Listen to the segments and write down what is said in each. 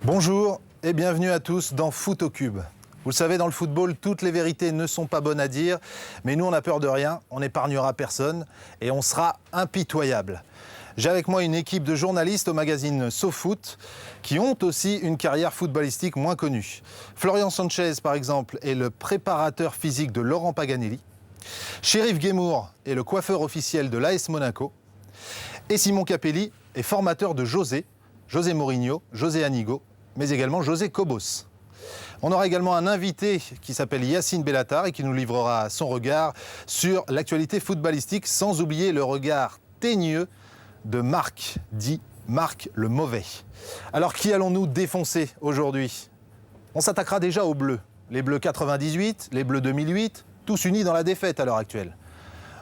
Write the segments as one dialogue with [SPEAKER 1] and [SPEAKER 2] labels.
[SPEAKER 1] Bonjour et bienvenue à tous dans Foot au Cube. Vous le savez, dans le football, toutes les vérités ne sont pas bonnes à dire, mais nous, on n'a peur de rien, on n'épargnera personne et on sera impitoyable. J'ai avec moi une équipe de journalistes au magazine SoFoot qui ont aussi une carrière footballistique moins connue. Florian Sanchez, par exemple, est le préparateur physique de Laurent Paganelli. Chérif Guémour est le coiffeur officiel de l'AS Monaco. Et Simon Capelli est formateur de José Mourinho, José Anigo, mais également José Cobos. On aura également un invité qui s'appelle Yacine Bellatar et qui nous livrera son regard sur l'actualité footballistique, sans oublier le regard teigneux de Marc, dit Marc le Mauvais. Alors qui allons-nous défoncer aujourd'hui ? On s'attaquera déjà aux Bleus. Les Bleus 98, les Bleus 2008, tous unis dans la défaite à l'heure actuelle.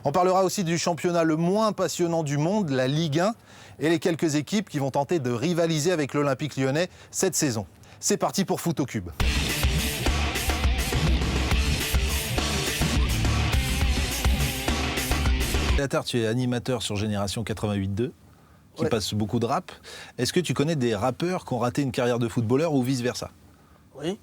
[SPEAKER 1] On parlera aussi du championnat le moins passionnant du monde, la Ligue 1, et les quelques équipes qui vont tenter de rivaliser avec l'Olympique Lyonnais cette saison. C'est parti pour Foot au Cube. Tu es animateur sur Génération 88.2, qui passe beaucoup de rap. Est-ce que tu connais des rappeurs qui ont raté une carrière de footballeur ou vice-versa ?
[SPEAKER 2] Oui.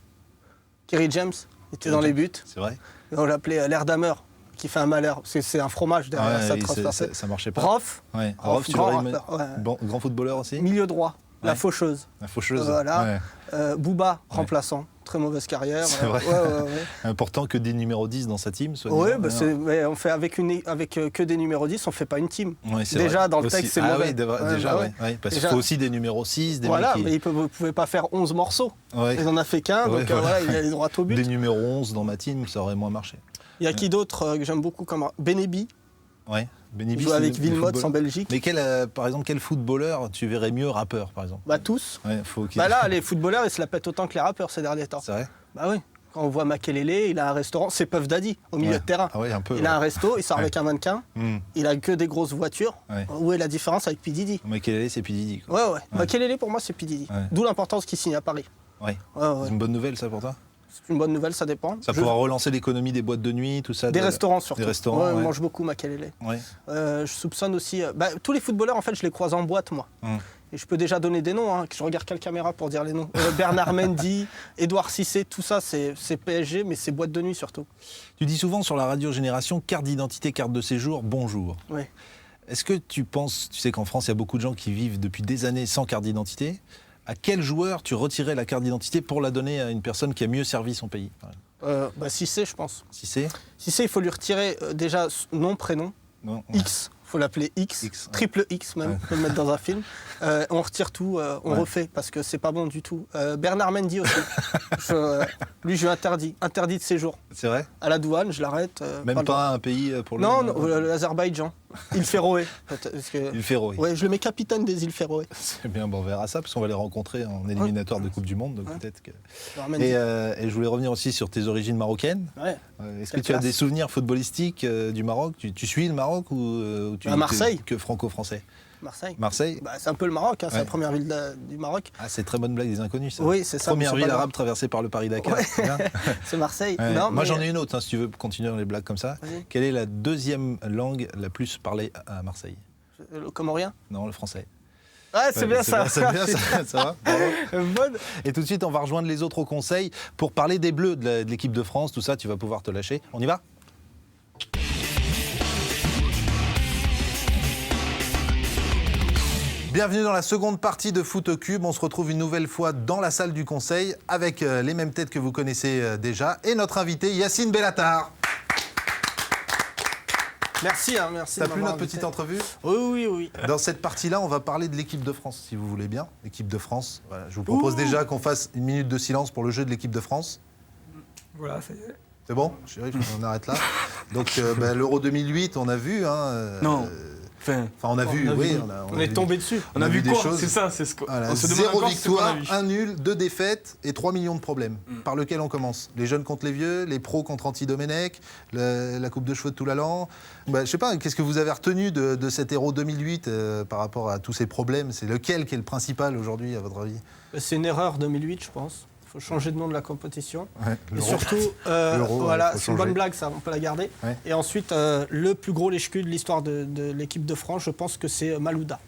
[SPEAKER 2] Kerry James était dans les buts.
[SPEAKER 1] C'est vrai ?
[SPEAKER 2] On l'appelait l'air d'ameur, qui fait un malheur. C'est un fromage derrière ça transversé.
[SPEAKER 1] Ça marchait pas.
[SPEAKER 2] Rof,
[SPEAKER 1] Rof,
[SPEAKER 2] grand rappeur. Ouais.
[SPEAKER 1] Bon, grand footballeur aussi ?
[SPEAKER 2] Milieu droit, la faucheuse.
[SPEAKER 1] La faucheuse.
[SPEAKER 2] Voilà. Booba, remplaçant. Très mauvaise carrière.
[SPEAKER 1] C'est vrai.
[SPEAKER 2] Ouais.
[SPEAKER 1] Important que des numéros 10 dans sa team, soit
[SPEAKER 2] Oui, on fait avec que des numéros 10, on ne fait pas une team.
[SPEAKER 1] Ouais,
[SPEAKER 2] déjà,
[SPEAKER 1] vrai.
[SPEAKER 2] dans le texte, c'est mauvais.
[SPEAKER 1] Parce qu'il faut aussi des numéros 6, des
[SPEAKER 2] voilà,
[SPEAKER 1] mecs qui...
[SPEAKER 2] mais vous ne pouvez pas faire 11 morceaux.
[SPEAKER 1] Ouais.
[SPEAKER 2] Il n'en a fait qu'un, donc voilà, il a les droits au but.
[SPEAKER 1] Des numéros 11 dans ma team, ça aurait moins marché.
[SPEAKER 2] Il y a qui d'autre que j'aime beaucoup comme Benebi.
[SPEAKER 1] Ouais.
[SPEAKER 2] Il joue avec Vilmots en Belgique.
[SPEAKER 1] Mais par exemple, quel footballeur tu verrais mieux rappeur, par exemple ?
[SPEAKER 2] Bah tous.
[SPEAKER 1] Ouais,
[SPEAKER 2] là, les footballeurs, ils se la pètent autant que les rappeurs ces derniers temps.
[SPEAKER 1] C'est vrai ?
[SPEAKER 2] Bah oui. Quand on voit Makelele, il a un restaurant, c'est Puff Daddy, au milieu de terrain.
[SPEAKER 1] Ah ouais, un peu,
[SPEAKER 2] il a un resto, il sort avec un mannequin, il a que des grosses voitures. Ouais. Où est la différence avec P. Diddy ?
[SPEAKER 1] Makelele, c'est P. Diddy.
[SPEAKER 2] Ouais. Makelele, pour moi, c'est P. Diddy. Ouais. D'où l'importance qu'il signe à Paris.
[SPEAKER 1] Ouais. C'est une bonne nouvelle, ça, pour toi ?
[SPEAKER 2] C'est une bonne nouvelle, ça dépend.
[SPEAKER 1] Ça pourra relancer l'économie des boîtes de nuit, tout ça.
[SPEAKER 2] Des restaurants surtout.
[SPEAKER 1] Des restaurants.
[SPEAKER 2] On mange beaucoup Makelele.
[SPEAKER 1] Ouais.
[SPEAKER 2] Je soupçonne aussi. Tous les footballeurs, en fait, je les croise en boîte, moi. Et je peux déjà donner des noms. Je regarde quelle caméra pour dire les noms. Bernard Mendy, Édouard Cissé, tout ça, c'est PSG, mais c'est boîte de nuit surtout.
[SPEAKER 1] Tu dis souvent sur la radio Génération, carte d'identité, carte de séjour, bonjour.
[SPEAKER 2] Oui.
[SPEAKER 1] Est-ce que tu penses, tu sais qu'en France, il y a beaucoup de gens qui vivent depuis des années sans carte d'identité. À quel joueur tu retirais la carte d'identité pour la donner à une personne qui a mieux servi son pays ?
[SPEAKER 2] Cissé, je pense.
[SPEAKER 1] Cissé,
[SPEAKER 2] il faut lui retirer déjà nom, prénom, X. Il faut l'appeler X, triple X même, on peut le mettre dans un film. On retire tout, on refait, parce que c'est pas bon du tout. Bernard Mendy aussi. Lui, je lui interdit de séjour.
[SPEAKER 1] C'est vrai ?
[SPEAKER 2] À la douane, je l'arrête.
[SPEAKER 1] Même pas un pays pour le...
[SPEAKER 2] Non, l'Azerbaïdjan. Îles Féroé.
[SPEAKER 1] Îles Féroé.
[SPEAKER 2] Ouais, je le mets capitaine des Îles Féroé.
[SPEAKER 1] C'est bien, on verra ça, parce qu'on va les rencontrer en éliminatoire de Coupe du Monde, donc peut-être que... Et je voulais revenir aussi sur tes origines marocaines.
[SPEAKER 2] Ouais.
[SPEAKER 1] Est-ce que tu as des souvenirs footballistiques du Maroc ? Tu suis le Maroc ou tu
[SPEAKER 2] à Marseille.
[SPEAKER 1] Que franco-français ?
[SPEAKER 2] Marseille. C'est un peu le Maroc, c'est la première ville du Maroc.
[SPEAKER 1] Ah, c'est très bonne blague des inconnus, ça.
[SPEAKER 2] Oui, c'est ça.
[SPEAKER 1] Première ville arabe traversée par le Paris-Dakar.
[SPEAKER 2] Ouais. C'est Marseille.
[SPEAKER 1] Ouais.
[SPEAKER 2] Non,
[SPEAKER 1] moi, j'en ai une autre, si tu veux continuer dans les blagues comme ça.
[SPEAKER 2] Vas-y.
[SPEAKER 1] Quelle est la deuxième langue la plus parlée à Marseille ?
[SPEAKER 2] Le comorien ?
[SPEAKER 1] Non, le français.
[SPEAKER 2] Ouais, c'est bien ça.
[SPEAKER 1] C'est bien ça va.
[SPEAKER 2] Bonne.
[SPEAKER 1] Et tout de suite, on va rejoindre les autres au conseil pour parler des Bleus, de l'équipe de France, tout ça, tu vas pouvoir te lâcher. On y va ? Bienvenue dans la seconde partie de Foot au Cube. On se retrouve une nouvelle fois dans la salle du conseil avec les mêmes têtes que vous connaissez déjà et notre invité Yacine Bellatar.
[SPEAKER 2] Merci.
[SPEAKER 1] T'as plu notre petite entrevue ?
[SPEAKER 2] Oui.
[SPEAKER 1] Dans cette partie-là, on va parler de l'équipe de France, si vous voulez bien. L'équipe de France. Voilà, je vous propose déjà qu'on fasse une minute de silence pour le jeu de l'équipe de France.
[SPEAKER 3] Voilà, ça y est.
[SPEAKER 1] C'est bon ? Chérie, on arrête là. Donc, l'Euro 2008, on a vu.
[SPEAKER 3] Non.
[SPEAKER 1] On a vu.
[SPEAKER 2] On est tombé dessus.
[SPEAKER 3] On a vu
[SPEAKER 1] des
[SPEAKER 3] quoi ?
[SPEAKER 1] choses.
[SPEAKER 3] C'est ça, c'est ce qu'on se demande
[SPEAKER 1] 0
[SPEAKER 3] encore, c'est quoi
[SPEAKER 1] victoire, 1 nul, 2 défaites et 3 millions de problèmes. Par lequel on commence ? Les jeunes contre les vieux, les pros contre Anti-Domenech, la coupe de cheveux de Toulalan. Je sais pas, qu'est-ce que vous avez retenu de cet Euro 2008 par rapport à tous ces problèmes ? C'est lequel qui est le principal aujourd'hui, à votre avis ?
[SPEAKER 2] C'est une erreur 2008, je pense. Il faut changer de nom de la compétition.
[SPEAKER 1] Ouais,
[SPEAKER 2] et surtout, c'est une bonne blague, ça, on peut la garder.
[SPEAKER 1] Ouais.
[SPEAKER 2] Et ensuite, le plus gros lèche-cul de l'histoire de l'équipe de France, je pense que c'est Malouda.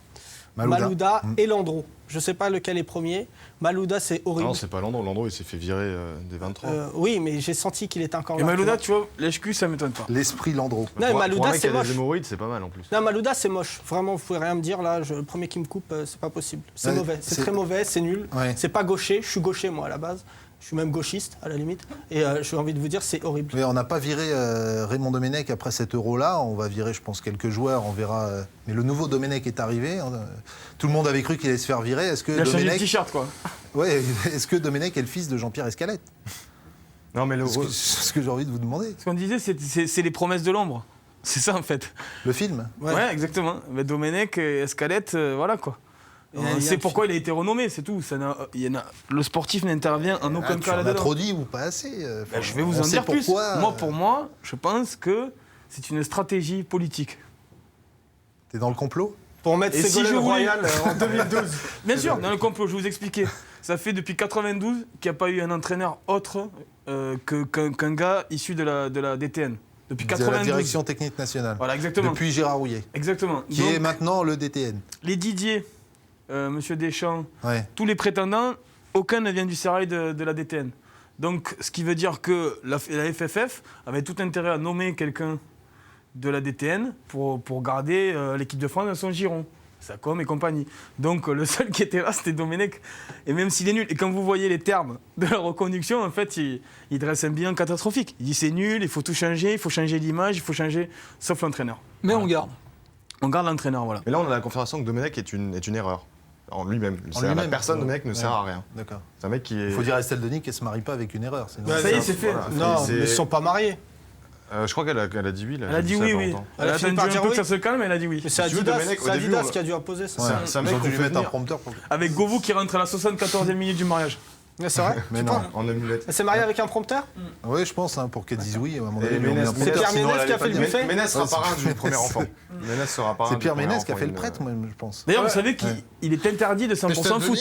[SPEAKER 2] Malouda et Landreau. Je ne sais pas lequel est premier. Malouda, c'est horrible.
[SPEAKER 4] Non, c'est pas Landreau. Landreau, il s'est fait virer des 23.
[SPEAKER 2] Oui, mais j'ai senti qu'il était encore
[SPEAKER 3] Et
[SPEAKER 2] là.
[SPEAKER 3] Malouda, tu vois, l'HQ, ça m'étonne pas.
[SPEAKER 1] L'esprit Landreau.
[SPEAKER 2] Non, mais
[SPEAKER 4] Pour un
[SPEAKER 2] Malouda,
[SPEAKER 4] mec qui
[SPEAKER 2] c'est
[SPEAKER 4] a des
[SPEAKER 2] moche.
[SPEAKER 4] hémorroïdes, c'est pas mal en plus.
[SPEAKER 2] Non, Malouda, c'est moche. Vraiment, vous pouvez rien me dire là. Le premier qui me coupe, c'est pas possible. C'est mauvais. C'est très mauvais, c'est nul.
[SPEAKER 1] Ouais.
[SPEAKER 2] C'est pas gaucher. Je suis gaucher, moi, à la base. Je suis même gauchiste, à la limite. Et j'ai envie de vous dire, c'est horrible.
[SPEAKER 1] Mais on n'a pas viré Raymond Domenech après cet Euro-là. On va virer, je pense, quelques joueurs. On verra. Mais le nouveau Domenech est arrivé. Tout le monde avait cru qu'il allait se faire virer. Est-ce que
[SPEAKER 3] Il a changé de
[SPEAKER 1] Domenech...
[SPEAKER 3] t-shirt, quoi.
[SPEAKER 1] Ouais, est-ce que Domenech est le fils de Jean-Pierre Escalette?
[SPEAKER 4] Non, mais
[SPEAKER 1] C'est ce que j'ai envie de vous demander.
[SPEAKER 3] Ce qu'on disait, c'est les promesses de l'ombre. C'est ça, en fait.
[SPEAKER 1] Le film?
[SPEAKER 3] Ouais, exactement. Mais Domenech, Escalette, voilà, quoi. On sait pourquoi il a été renommé, c'est tout. Le sportif n'intervient en aucun cas
[SPEAKER 1] Tu en as
[SPEAKER 3] là-dedans.
[SPEAKER 1] trop dit ou pas assez?
[SPEAKER 3] Je vais vous en dire plus. Pour moi, je pense que c'est une stratégie politique.
[SPEAKER 1] T'es dans le complot?
[SPEAKER 2] Pour mettre
[SPEAKER 3] Et si
[SPEAKER 2] Ségolène
[SPEAKER 3] je voulais-
[SPEAKER 2] Royal en 2012.
[SPEAKER 3] Bien sûr, dans le complot, je vais vous expliquer. Ça fait depuis 92 qu'il n'y a pas eu un entraîneur autre qu'un gars issu de la DTN. Depuis
[SPEAKER 1] De la
[SPEAKER 3] 92.
[SPEAKER 1] Direction Technique Nationale.
[SPEAKER 3] Voilà, exactement.
[SPEAKER 1] Depuis Gérard Rouillet,
[SPEAKER 3] Exactement.
[SPEAKER 1] qui
[SPEAKER 3] Donc,
[SPEAKER 1] est maintenant le DTN.
[SPEAKER 3] les Didier, Monsieur Deschamps,
[SPEAKER 1] Ouais.
[SPEAKER 3] tous les prétendants, aucun ne vient du sérail de la DTN. Donc, ce qui veut dire que la FFF avait tout intérêt à nommer quelqu'un de la DTN pour garder l'équipe de France dans son giron. Sacom et compagnie. Donc, le seul qui était là, c'était Domenech. Et même s'il est nul, et quand vous voyez les termes de la reconduction, en fait, il dresse un bilan catastrophique. Il dit c'est nul, il faut tout changer, il faut changer l'image, il faut changer, sauf l'entraîneur.
[SPEAKER 5] Mais on garde.
[SPEAKER 3] On garde l'entraîneur, voilà.
[SPEAKER 4] Mais là, on a la confirmation que Domenech est une erreur. En lui-même. La personne Domenech ne sert à rien.
[SPEAKER 1] D'accord.
[SPEAKER 4] C'est un mec qui est.
[SPEAKER 1] Il faut dire à Estelle Denis qu'elle ne se marie pas avec une erreur. Sinon...
[SPEAKER 3] Ça y est, c'est fait.
[SPEAKER 4] Voilà.
[SPEAKER 2] Non,
[SPEAKER 4] C'est-
[SPEAKER 2] mais ils sont pas mariés.
[SPEAKER 4] Je crois qu'elle a dit oui. Là.
[SPEAKER 3] Elle a dit oui, oui. Elle a
[SPEAKER 2] fini
[SPEAKER 3] attendu
[SPEAKER 2] par
[SPEAKER 3] un
[SPEAKER 2] dire
[SPEAKER 3] peu que
[SPEAKER 2] oui.
[SPEAKER 3] ça se calme, elle a dit oui.
[SPEAKER 2] Mais c'est
[SPEAKER 4] Si tu veux,
[SPEAKER 2] Adidas,
[SPEAKER 4] Domenech, au
[SPEAKER 2] c'est
[SPEAKER 4] début,
[SPEAKER 2] Adidas
[SPEAKER 4] on-
[SPEAKER 2] qui a dû imposer ça.
[SPEAKER 1] Ouais.
[SPEAKER 4] C'est un
[SPEAKER 1] Ils
[SPEAKER 4] mec
[SPEAKER 1] ont
[SPEAKER 4] qu'on
[SPEAKER 1] dû lui
[SPEAKER 4] fait
[SPEAKER 1] mettre un
[SPEAKER 4] venir.
[SPEAKER 1] prompteur pour...
[SPEAKER 3] Avec Govou qui rentre à la 74e minute du mariage.
[SPEAKER 2] Mais c'est vrai.
[SPEAKER 1] Mais
[SPEAKER 2] Tu
[SPEAKER 1] non.
[SPEAKER 2] penses
[SPEAKER 4] En amulette.
[SPEAKER 2] Elle s'est mariée avec un prompteur
[SPEAKER 1] Oui, je pense, pour qu'elle dise oui. À un moment
[SPEAKER 4] Et
[SPEAKER 1] donné, mais on met un
[SPEAKER 4] Ménès-
[SPEAKER 1] prompteur,
[SPEAKER 2] Pierre
[SPEAKER 1] sinon
[SPEAKER 2] Ménès
[SPEAKER 1] elle
[SPEAKER 2] qui a
[SPEAKER 1] allait
[SPEAKER 2] fait
[SPEAKER 1] pas
[SPEAKER 2] le
[SPEAKER 1] dire.
[SPEAKER 2] buffet.
[SPEAKER 4] Ménès sera
[SPEAKER 1] Ouais,
[SPEAKER 4] parrain
[SPEAKER 1] c'est-
[SPEAKER 4] du premier enfant. Ménès sera parrain
[SPEAKER 1] C'est
[SPEAKER 4] du
[SPEAKER 1] Pierre
[SPEAKER 4] premier
[SPEAKER 1] Ménès qui a
[SPEAKER 4] enfant,
[SPEAKER 1] fait le
[SPEAKER 4] il-
[SPEAKER 1] prêtre, moi, je pense.
[SPEAKER 3] D'ailleurs, vous savez qu'il est interdit de 100% foot,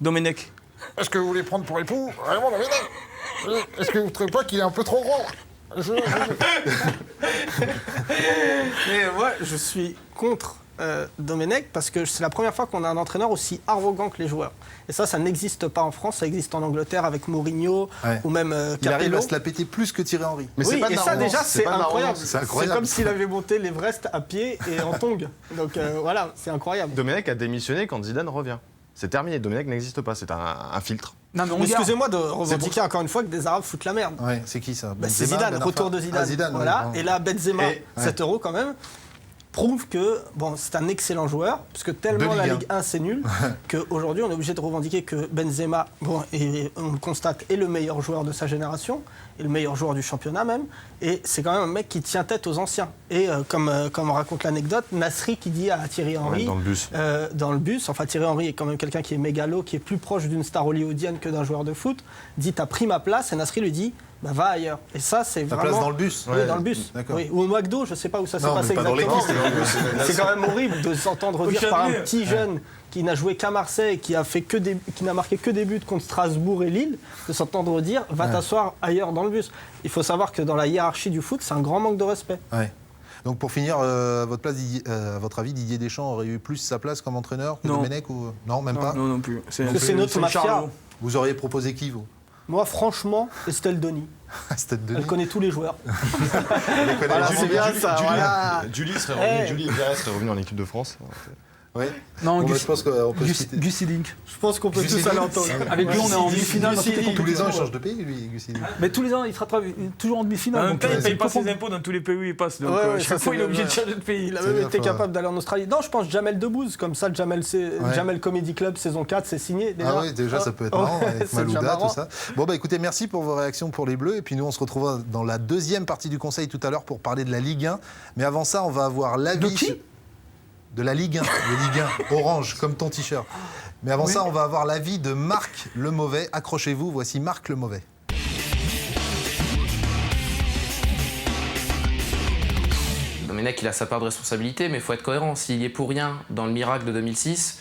[SPEAKER 3] Domenech.
[SPEAKER 6] Est-ce que vous voulez prendre pour époux Raymond Domenech? Est-ce que vous ne trouvez pas qu'il est un peu trop gros?
[SPEAKER 2] Mais moi, je suis contre Domenech parce que c'est la première fois qu'on a un entraîneur aussi arrogant que les joueurs. Et ça n'existe pas en France. Ça existe en Angleterre avec Mourinho
[SPEAKER 1] Ouais.
[SPEAKER 2] ou même
[SPEAKER 1] Il arrive
[SPEAKER 2] Capello.
[SPEAKER 1] à se la péter plus que Thierry Henry.
[SPEAKER 4] Mais
[SPEAKER 2] Oui,
[SPEAKER 4] c'est pas de
[SPEAKER 2] et ça
[SPEAKER 4] l'arrogance,
[SPEAKER 2] déjà
[SPEAKER 4] c'est
[SPEAKER 2] c'est
[SPEAKER 4] pas de
[SPEAKER 2] incroyable.
[SPEAKER 4] l'arrogance.
[SPEAKER 1] C'est
[SPEAKER 2] C'est
[SPEAKER 1] incroyable.
[SPEAKER 2] comme s'il avait monté l'Everest à pied et en tongs. Donc voilà, c'est incroyable.
[SPEAKER 4] Domenech a démissionné quand Zidane revient. C'est terminé. Domenech n'existe pas. C'est un filtre.
[SPEAKER 5] Non, mais on
[SPEAKER 2] Mais
[SPEAKER 5] garde.
[SPEAKER 2] excusez-moi de revendiquer encore une fois que des Arabes foutent la merde.
[SPEAKER 1] Ouais, c'est qui ça?
[SPEAKER 2] Bah, c'est
[SPEAKER 1] Benzema,
[SPEAKER 2] Zidane,
[SPEAKER 1] Ben
[SPEAKER 2] retour
[SPEAKER 1] Arfa
[SPEAKER 2] de Zidane.
[SPEAKER 1] Ah, Zidane,
[SPEAKER 2] voilà.
[SPEAKER 1] ouais.
[SPEAKER 2] Et là, Benzema,
[SPEAKER 4] Et-
[SPEAKER 2] 7 euros quand même, prouve que bon, c'est un excellent joueur, puisque tellement
[SPEAKER 1] De
[SPEAKER 2] la
[SPEAKER 1] Ligue 1.
[SPEAKER 2] Ligue 1 c'est nul, qu'aujourd'hui on est obligé de revendiquer que Benzema, bon, et on le constate, est le meilleur joueur de sa génération, et le meilleur joueur du championnat même, et c'est quand même un mec qui tient tête aux anciens. Et comme raconte l'anecdote, Nasri qui dit à Thierry Henry,
[SPEAKER 4] dans le bus.
[SPEAKER 2] dans le bus, enfin Thierry Henry est quand même quelqu'un qui est mégalo, qui est plus proche d'une star hollywoodienne que d'un joueur de foot, dit t'as pris ma place, et Nasri lui dit bah, va ailleurs. Et ça c'est
[SPEAKER 1] Ta
[SPEAKER 2] vraiment...
[SPEAKER 1] place dans le bus?
[SPEAKER 2] Oui,
[SPEAKER 1] Ouais.
[SPEAKER 2] dans le bus.
[SPEAKER 1] D'accord.
[SPEAKER 2] Oui. Ou au McDo, je sais pas où ça s'est
[SPEAKER 1] Non,
[SPEAKER 2] passé
[SPEAKER 1] mais pas dans
[SPEAKER 2] exactement.
[SPEAKER 1] l'équipe,
[SPEAKER 2] C'est quand même horrible de s'entendre
[SPEAKER 3] Au
[SPEAKER 2] dire par un
[SPEAKER 3] Châtelet.
[SPEAKER 2] petit jeune qui n'a joué qu'à Marseille, qui n'a marqué que des buts contre Strasbourg et Lille, de s'entendre dire va t'asseoir ailleurs dans le bus. Il faut savoir que dans la hiérarchie du foot, c'est un grand manque de respect.
[SPEAKER 1] Ouais. Donc pour finir, à votre avis, Didier Deschamps aurait eu plus sa place comme entraîneur que
[SPEAKER 3] Non.
[SPEAKER 1] Domenech ou... Non, même pas.
[SPEAKER 3] Non, non plus.
[SPEAKER 2] Parce que c'est notre mafia.
[SPEAKER 3] Charlot.
[SPEAKER 1] Vous auriez proposé qui, vous?
[SPEAKER 2] Moi, franchement, Estelle Denis.
[SPEAKER 1] C'était Denis.
[SPEAKER 2] Elle connaît tous les joueurs.
[SPEAKER 1] Elle les connaît.
[SPEAKER 2] Voilà,
[SPEAKER 1] Julie-
[SPEAKER 2] c'est bien ça, voilà.
[SPEAKER 4] Julie serait revenu.
[SPEAKER 2] Eh.
[SPEAKER 4] Julie Perez serait revenu en équipe de France.
[SPEAKER 1] Ouais.
[SPEAKER 5] Non,
[SPEAKER 1] Bon, bah,
[SPEAKER 5] Gus,
[SPEAKER 1] je pense qu'on peut se quitter.
[SPEAKER 5] Gus Hiddink.
[SPEAKER 2] Je pense qu'on peut
[SPEAKER 1] Gussi
[SPEAKER 2] tous aller
[SPEAKER 1] Dink.
[SPEAKER 2] entendre.
[SPEAKER 5] Avec lui, on est en
[SPEAKER 2] Gussi
[SPEAKER 5] demi-finale dans toutes les
[SPEAKER 2] Dink.
[SPEAKER 1] Tous les ans, il
[SPEAKER 5] compétitions.
[SPEAKER 1] change de pays, lui, Gussi Dink.
[SPEAKER 5] Mais tous les ans, il sera toujours en
[SPEAKER 3] En
[SPEAKER 5] demi-finale.
[SPEAKER 3] même
[SPEAKER 5] donc,
[SPEAKER 3] temps, il ne
[SPEAKER 5] c'est
[SPEAKER 3] paye pas
[SPEAKER 5] profond.
[SPEAKER 3] ses impôts dans tous les pays où il passe. Donc,
[SPEAKER 2] Ouais, ouais,
[SPEAKER 3] chaque
[SPEAKER 2] ça,
[SPEAKER 3] fois,
[SPEAKER 2] c'est
[SPEAKER 3] il est obligé de
[SPEAKER 2] vrai.
[SPEAKER 3] changer de pays.
[SPEAKER 2] Il a
[SPEAKER 1] C'est
[SPEAKER 2] même
[SPEAKER 1] bien,
[SPEAKER 2] été
[SPEAKER 1] faut-
[SPEAKER 2] capable d'aller en Australie. Non, je pense Jamel Debbouze, comme ça, Jamel Comedy Club saison 4, c'est signé. Déjà.
[SPEAKER 1] Ah oui, déjà, ça peut être
[SPEAKER 2] Ouais,
[SPEAKER 1] marrant avec
[SPEAKER 2] c'est déjà
[SPEAKER 1] Malouda,
[SPEAKER 2] marrant.
[SPEAKER 1] tout ça. Bon, bah écoutez, merci pour vos réactions pour les Bleus. Et puis nous, on se retrouvera dans la deuxième partie du Conseil tout à l'heure pour parler de la Ligue 1. Mais avant ça, on va avoir l'avis...
[SPEAKER 5] De qui
[SPEAKER 1] De la Ligue 1. De Ligue 1, orange, comme ton t-shirt. Mais avant ça, on va avoir l'avis de Marc Le Mauvais. Accrochez-vous, voici Marc Le Mauvais.
[SPEAKER 7] Domenech, il a sa part de responsabilité, mais il faut être cohérent. S'il y est pour rien dans le miracle de 2006,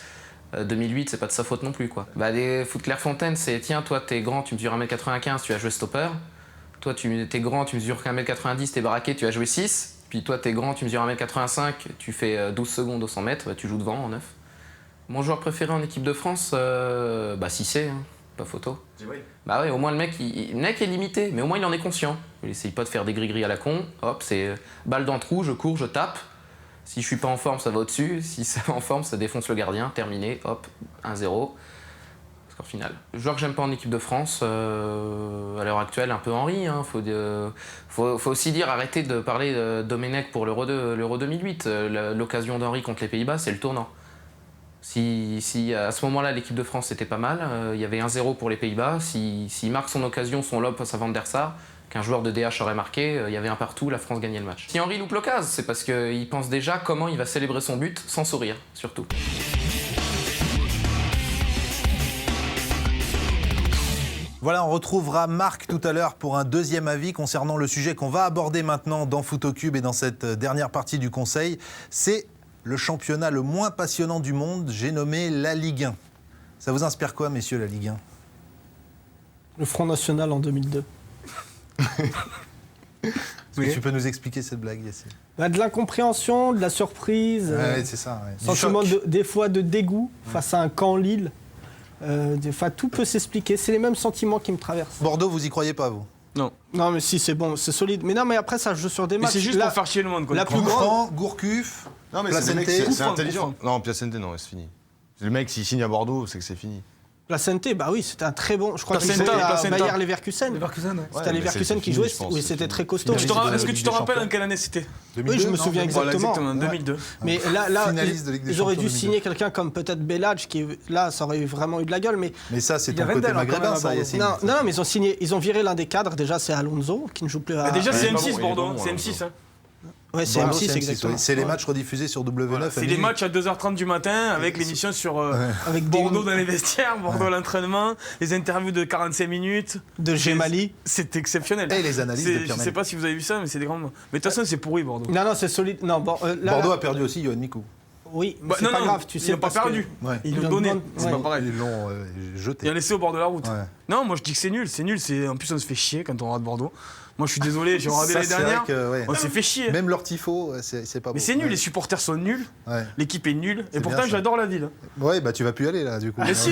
[SPEAKER 7] 2008, c'est pas de sa faute non plus, quoi. Bah, les foot Clairefontaine, c'est tiens, toi, t'es grand, tu mesures 1m95, tu as joué stopper. Toi, t'es grand, tu mesures 1m90, t'es baraqué, tu as joué 6. Puis toi, t'es grand, tu mesures 1m85, tu fais 12 secondes au 100 mètres, bah, tu joues devant en 9. Mon joueur préféré en équipe de France, Cissé, hein, pas photo. Bah ouais, au moins le mec est limité, mais au moins il en est conscient. Il essaye pas de faire des gris-gris à la con. Hop, c'est balle dans le trou, je cours, je tape. Si je suis pas en forme, ça va au-dessus. Si ça va en forme, ça défonce le gardien. Terminé, hop, 1-0. Score final. Le joueur que j'aime pas en équipe de France, à l'heure actuelle, un peu Henry. Hein. Faut aussi dire, arrêter de parler de Domenech pour l'Euro 2008. L'occasion d'Henry contre les Pays-Bas, c'est le tournant. Si à ce moment-là, l'équipe de France était pas mal, il y avait 1-0 pour les Pays-Bas. S'il marque son occasion, son lob face à Van der Sar, qu'un joueur de DH aurait marqué, il y avait un partout, la France gagnait le match. Si Henry loupe l'occasion, c'est parce qu'il pense déjà comment il va célébrer son but sans sourire, surtout.
[SPEAKER 1] Voilà, on retrouvera Marc tout à l'heure pour un deuxième avis concernant le sujet qu'on va aborder maintenant dans Photocube et dans cette dernière partie du Conseil. C'est le championnat le moins passionnant du monde, j'ai nommé la Ligue 1. Ça vous inspire quoi, messieurs, la Ligue 1 ?
[SPEAKER 2] Le Front National en 2002.
[SPEAKER 1] Est-ce que tu peux nous expliquer cette blague, Yassine ?
[SPEAKER 2] De l'incompréhension, de la surprise,
[SPEAKER 1] Ouais, c'est ça. Ouais.
[SPEAKER 2] sentiment des fois de dégoût face à un camp Lille. Des fois, tout peut s'expliquer. C'est les mêmes sentiments qui me traversent.
[SPEAKER 1] Bordeaux, vous y croyez pas, vous ?
[SPEAKER 3] Non.
[SPEAKER 2] Non, mais si, c'est bon, c'est solide. Mais non, mais après, ça joue sur des
[SPEAKER 3] Mais
[SPEAKER 2] matchs.
[SPEAKER 3] c'est juste
[SPEAKER 2] Là,
[SPEAKER 3] pour faire chier le monde. Quoi.
[SPEAKER 2] la plus grande-
[SPEAKER 1] Franc, Gourcuff,
[SPEAKER 4] Non, mais
[SPEAKER 1] Placente.
[SPEAKER 4] c'est intelligent. Non, Placente, non, c'est fini. Le mec, s'il signe à Bordeaux, c'est que c'est fini.
[SPEAKER 2] Placente, bah oui, c'était un très bon. Je crois qu'il
[SPEAKER 3] Placenta,
[SPEAKER 2] jouait à
[SPEAKER 3] Placenta.
[SPEAKER 2] Bayer Leverkusen.
[SPEAKER 5] Leverkusen, ouais.
[SPEAKER 2] C'était à
[SPEAKER 4] mais
[SPEAKER 2] Leverkusen
[SPEAKER 4] c'est
[SPEAKER 2] qui
[SPEAKER 4] fini,
[SPEAKER 2] jouait.
[SPEAKER 4] je pense,
[SPEAKER 2] Oui,
[SPEAKER 4] c'est
[SPEAKER 2] c'était
[SPEAKER 4] fini.
[SPEAKER 2] très costaud.
[SPEAKER 4] Il a
[SPEAKER 3] Est-ce que tu te
[SPEAKER 4] Ligue des
[SPEAKER 3] rappelles en
[SPEAKER 4] Champions.
[SPEAKER 3] quelle année c'était
[SPEAKER 1] 2002,
[SPEAKER 2] Oui, je me
[SPEAKER 1] non,
[SPEAKER 2] souviens
[SPEAKER 1] 2002.
[SPEAKER 3] Voilà,
[SPEAKER 2] exactement.
[SPEAKER 3] exactement, 2002.
[SPEAKER 2] Mais là,
[SPEAKER 1] Finaliste de Ligue des
[SPEAKER 2] ils auraient
[SPEAKER 1] Champions
[SPEAKER 2] dû
[SPEAKER 1] 2002.
[SPEAKER 2] signer quelqu'un comme peut-être Belladj, qui là, ça aurait vraiment eu de la gueule. Mais
[SPEAKER 1] Mais ça, c'est
[SPEAKER 5] Il y a
[SPEAKER 1] ton côté
[SPEAKER 5] Vendel, hein, quand
[SPEAKER 1] maghrébin,
[SPEAKER 5] même, à
[SPEAKER 1] ça,
[SPEAKER 5] Bordeaux.
[SPEAKER 1] Yassine.
[SPEAKER 2] non, mais ils ont viré l'un des cadres. Déjà, c'est Alonso qui ne joue plus à.
[SPEAKER 3] Bah, déjà,
[SPEAKER 4] il
[SPEAKER 3] c'est
[SPEAKER 4] est pas
[SPEAKER 3] M6
[SPEAKER 4] bon,
[SPEAKER 3] Bordeaux,
[SPEAKER 4] il est pas bon,
[SPEAKER 3] c'est
[SPEAKER 4] alors.
[SPEAKER 3] M6. Hein.
[SPEAKER 2] Ouais, c'est
[SPEAKER 1] Bordeaux,
[SPEAKER 2] M6 exactement.
[SPEAKER 1] C'est les
[SPEAKER 2] Ouais.
[SPEAKER 1] matchs rediffusés sur W9.
[SPEAKER 3] C'est les matchs à 2h30 du matin avec l'émission sur
[SPEAKER 2] Avec des
[SPEAKER 3] Bordeaux dans les vestiaires, Bordeaux à l'entraînement, les interviews de 45 minutes.
[SPEAKER 2] de Gemali.
[SPEAKER 3] C'est exceptionnel.
[SPEAKER 1] Et les analyses de Pierre
[SPEAKER 3] Je sais
[SPEAKER 1] Mali.
[SPEAKER 3] pas si vous avez vu ça, mais c'est des grands moments. Mais de toute façon, c'est pourri Bordeaux.
[SPEAKER 2] Non, c'est solide. Non, là,
[SPEAKER 1] Bordeaux a perdu aussi Yoann Mikou.
[SPEAKER 2] Oui,
[SPEAKER 3] Bah,
[SPEAKER 2] c'est
[SPEAKER 3] non,
[SPEAKER 2] pas
[SPEAKER 3] non,
[SPEAKER 2] grave. Tu
[SPEAKER 3] ils
[SPEAKER 2] sais
[SPEAKER 3] n'ont pas
[SPEAKER 2] parce que-
[SPEAKER 3] perdu.
[SPEAKER 1] Ouais.
[SPEAKER 3] Ils
[SPEAKER 2] Ils
[SPEAKER 3] l'ont
[SPEAKER 2] l'ont
[SPEAKER 3] donné.
[SPEAKER 2] demandé-
[SPEAKER 3] C'est
[SPEAKER 2] ouais.
[SPEAKER 3] pas pareil.
[SPEAKER 1] Ils l'ont jeté.
[SPEAKER 3] Ils ont laissé au bord de la route.
[SPEAKER 1] Ouais.
[SPEAKER 3] Non, moi je dis que c'est nul. En plus, on se fait chier quand on rate Bordeaux. Moi, je suis désolé, j'ai regardé
[SPEAKER 1] Ça,
[SPEAKER 3] les
[SPEAKER 1] c'est vrai
[SPEAKER 3] dernières.
[SPEAKER 1] que, ouais.
[SPEAKER 3] On s'est fait chier.
[SPEAKER 1] Même leur tifo, c'est pas beau.
[SPEAKER 3] Mais c'est nul,
[SPEAKER 1] Ouais.
[SPEAKER 3] les supporters sont nuls,
[SPEAKER 1] Ouais.
[SPEAKER 3] l'équipe est nulle,
[SPEAKER 1] C'est
[SPEAKER 3] et pourtant
[SPEAKER 1] bien, ça.
[SPEAKER 3] j'adore la ville.
[SPEAKER 1] Ouais, bah tu vas plus aller là, du coup.
[SPEAKER 3] Mais si,